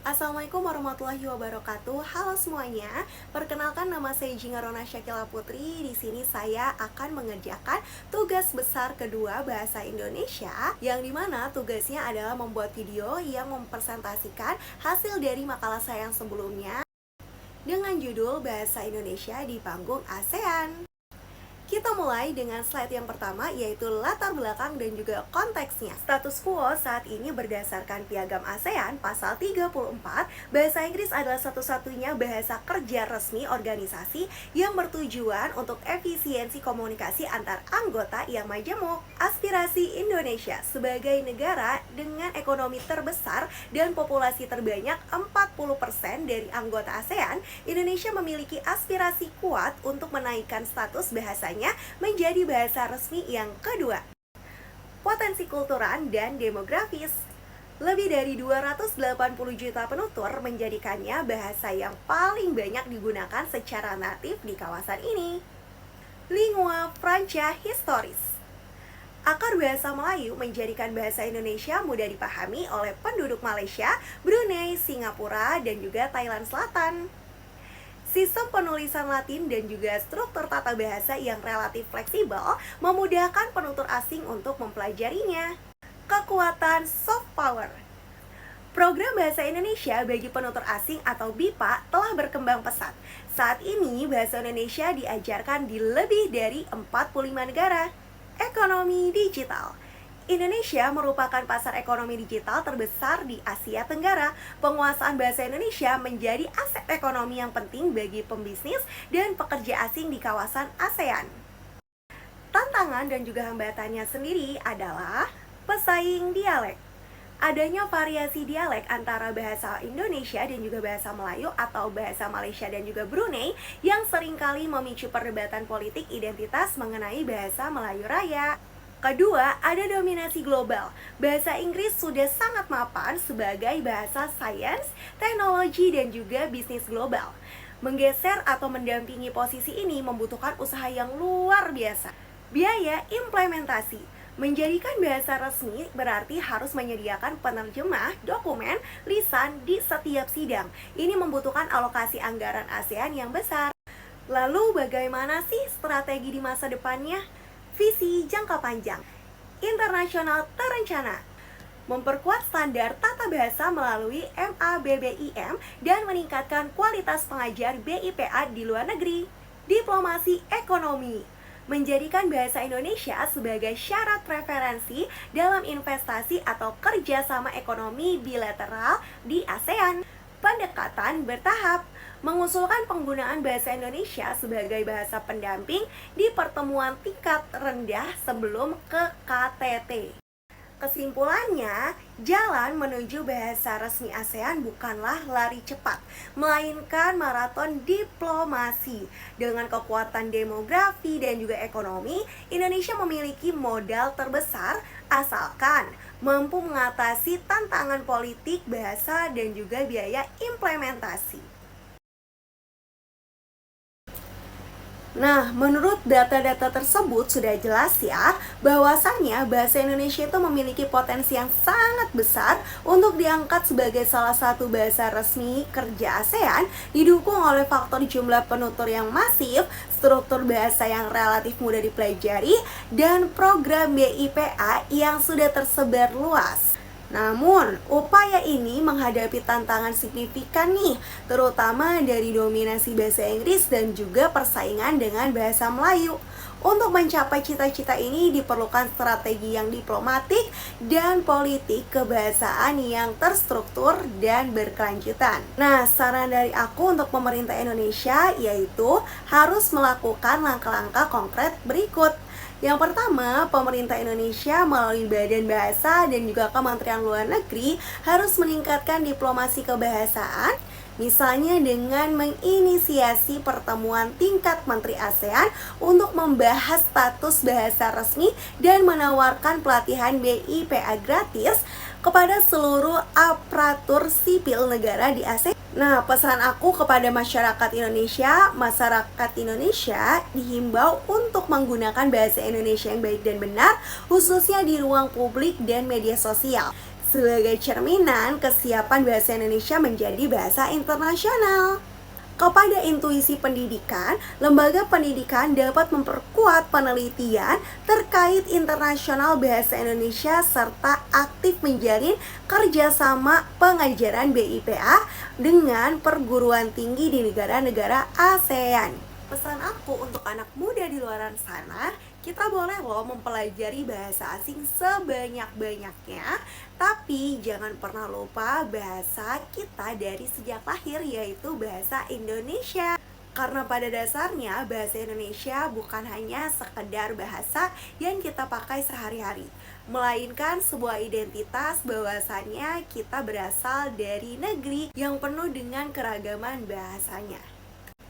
Assalamualaikum warahmatullahi wabarakatuh. Halo semuanya. Perkenalkan, nama saya Jinga Rona Syakila Putri. Di sini saya akan mengerjakan tugas besar kedua bahasa Indonesia, yang dimana tugasnya adalah membuat video yang mempresentasikan hasil dari makalah saya yang sebelumnya dengan judul Bahasa Indonesia di Panggung ASEAN. Kita mulai dengan slide yang pertama, yaitu latar belakang dan juga konteksnya. Status quo saat ini berdasarkan Piagam ASEAN pasal 34, bahasa Inggris adalah satu-satunya bahasa kerja resmi organisasi yang bertujuan untuk efisiensi komunikasi antar anggota yang majemuk. Aspirasi Indonesia sebagai negara dengan ekonomi terbesar dan populasi terbanyak 40% dari anggota ASEAN, Indonesia memiliki aspirasi kuat untuk menaikkan status bahasanya menjadi bahasa resmi yang kedua. Potensi kultural dan demografis. Lebih dari 280 juta penutur menjadikannya bahasa yang paling banyak digunakan secara natif di kawasan ini. Lingua franca historis. Akar bahasa Melayu menjadikan bahasa Indonesia mudah dipahami oleh penduduk Malaysia, Brunei, Singapura, dan juga Thailand Selatan. Sistem penulisan Latin dan juga struktur tata bahasa yang relatif fleksibel memudahkan penutur asing untuk mempelajarinya. Kekuatan soft power. Program Bahasa Indonesia bagi penutur asing atau BIPA telah berkembang pesat. Saat ini bahasa Indonesia diajarkan di lebih dari 45 negara. Ekonomi digital. Indonesia merupakan pasar ekonomi digital terbesar di Asia Tenggara. Penguasaan bahasa Indonesia menjadi aset ekonomi yang penting bagi pembisnis dan pekerja asing di kawasan ASEAN. Tantangan dan juga hambatannya sendiri adalah pesaing dialek. Adanya variasi dialek antara bahasa Indonesia dan juga bahasa Melayu atau bahasa Malaysia dan juga Brunei yang seringkali memicu perdebatan politik identitas mengenai bahasa Melayu Raya. Kedua, ada dominasi global. Bahasa Inggris sudah sangat mapan sebagai bahasa sains, teknologi, dan juga bisnis global. Menggeser atau mendampingi posisi ini membutuhkan usaha yang luar biasa. Biaya implementasi. Menjadikan bahasa resmi berarti harus menyediakan penerjemah, dokumen, lisan di setiap sidang. Ini membutuhkan alokasi anggaran ASEAN yang besar. Lalu bagaimana sih strategi di masa depannya? Visi jangka panjang. Internasional terencana. Memperkuat standar tata bahasa melalui MABBIM dan meningkatkan kualitas pengajar BIPA di luar negeri. Diplomasi ekonomi. Menjadikan bahasa Indonesia sebagai syarat preferensi dalam investasi atau kerjasama ekonomi bilateral di ASEAN. Pendekatan bertahap. Mengusulkan penggunaan bahasa Indonesia sebagai bahasa pendamping di pertemuan tingkat rendah sebelum ke KTT. Kesimpulannya, jalan menuju bahasa resmi ASEAN bukanlah lari cepat, melainkan maraton diplomasi. Dengan kekuatan demografi dan juga ekonomi, Indonesia memiliki modal terbesar asalkan mampu mengatasi tantangan politik, bahasa, dan juga biaya implementasi. Nah, menurut data-data tersebut sudah jelas ya, bahwasannya bahasa Indonesia itu memiliki potensi yang sangat besar untuk diangkat sebagai salah satu bahasa resmi kerja ASEAN, didukung oleh faktor jumlah penutur yang masif, struktur bahasa yang relatif mudah dipelajari, dan program BIPA yang sudah tersebar luas. Namun, upaya ini menghadapi tantangan signifikan nih, terutama dari dominasi bahasa Inggris dan juga persaingan dengan bahasa Melayu. Untuk mencapai cita-cita ini diperlukan strategi yang diplomatik dan politik kebahasaan yang terstruktur dan berkelanjutan. Nah, saran dari aku untuk pemerintah Indonesia yaitu harus melakukan langkah-langkah konkret berikut. Yang pertama, pemerintah Indonesia melalui Badan Bahasa dan juga Kementerian Luar Negeri harus meningkatkan diplomasi kebahasaan, misalnya dengan menginisiasi pertemuan tingkat Menteri ASEAN untuk membahas status bahasa resmi dan menawarkan pelatihan BIPA gratis kepada seluruh aparatur sipil negara di ASEAN. Nah, pesan aku kepada masyarakat Indonesia dihimbau untuk menggunakan bahasa Indonesia yang baik dan benar, khususnya di ruang publik dan media sosial. sebagai cerminan kesiapan bahasa Indonesia menjadi bahasa internasional. Kepada intuisi pendidikan, lembaga pendidikan dapat memperkuat penelitian terkait internasional bahasa Indonesia serta aktif menjalin kerjasama pengajaran BIPA dengan perguruan tinggi di negara-negara ASEAN. Pesan aku untuk anak muda di luar sana, kita boleh loh mempelajari bahasa asing sebanyak-banyaknya, tapi jangan pernah lupa bahasa kita dari sejak lahir, yaitu bahasa Indonesia. Karena pada dasarnya bahasa Indonesia bukan hanya sekedar bahasa yang kita pakai sehari-hari, melainkan sebuah identitas bahwasannya kita berasal dari negeri yang penuh dengan keragaman bahasanya.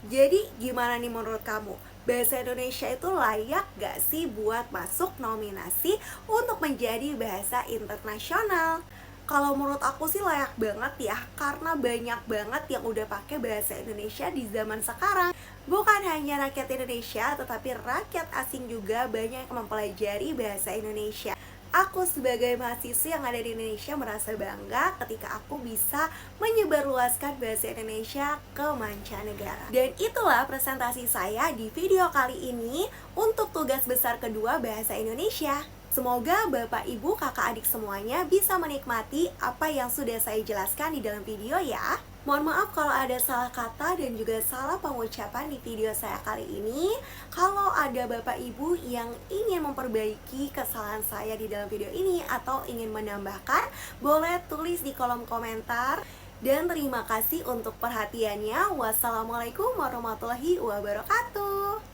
Jadi gimana nih menurut kamu? Bahasa Indonesia itu layak gak sih buat masuk nominasi untuk menjadi bahasa internasional? Kalau menurut aku sih layak banget ya, karena banyak banget yang udah pakai bahasa Indonesia di zaman sekarang. Bukan hanya rakyat Indonesia, tetapi rakyat asing juga banyak yang mempelajari bahasa Indonesia. Aku sebagai mahasiswa yang ada di Indonesia merasa bangga ketika aku bisa menyebarluaskan bahasa Indonesia ke mancanegara. Dan itulah presentasi saya di video kali ini untuk tugas besar kedua bahasa Indonesia. Semoga Bapak, Ibu, Kakak, Adik semuanya bisa menikmati apa yang sudah saya jelaskan di dalam video ya. Mohon maaf kalau ada salah kata dan juga salah pengucapan di video saya kali ini. Kalau ada Bapak Ibu yang ingin memperbaiki kesalahan saya di dalam video ini atau ingin menambahkan, boleh tulis di kolom komentar. Dan terima kasih untuk perhatiannya. Wassalamualaikum warahmatullahi wabarakatuh.